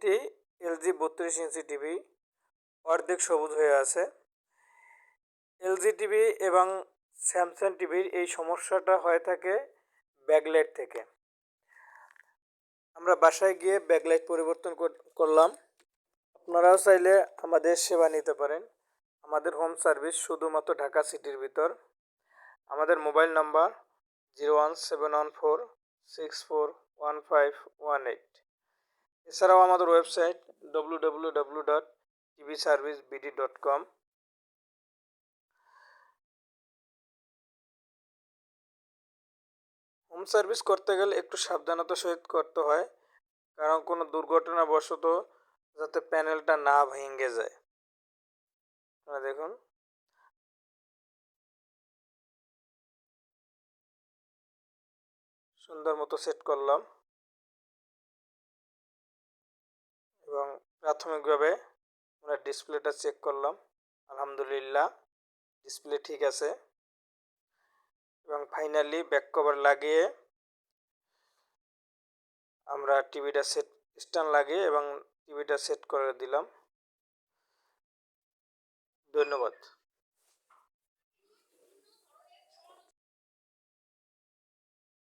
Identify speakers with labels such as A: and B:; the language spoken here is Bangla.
A: একটি এলজি 32 ইঞ্চি টিভি, অর্ধেক সবুজ হয়ে আছে। এলজি টিভি এবং স্যামসাং টিভির এই সমস্যাটা হয়ে থাকে ব্যাকলাইট থেকে। আমরা বাসায় গিয়ে ব্যাকলাইট পরিবর্তন করলাম। আপনারাও চাইলে আমাদের সেবা নিতে পারেন। আমাদের হোম সার্ভিস শুধুমাত্র ঢাকা সিটির ভিতর। আমাদের মোবাইল নাম্বার 01714641518। এছাড়াও আমাদের ওয়েবসাইট www.tvservicebd.com। হোম সার্ভিস করতে গেলে একটু সাবধানতার সহিত করতে হয়, কারণ কোনো দুর্ঘটনাবশত যাতে প্যানেলটা না ভেঙে যায়। দেখুন, সুন্দর মতো সেট করলাম এবং প্রাথমিকভাবে আমরা ডিসপ্লেটা চেক করলাম। আলহামদুলিল্লাহ, ডিসপ্লে ঠিক আছে। এবং ফাইনালি ব্যাক কভার লাগিয়ে আমরা টিভিটা স্ট্যান্ড লাগিয়ে এবং টিভিটা সেট করে দিলাম। ধন্যবাদ।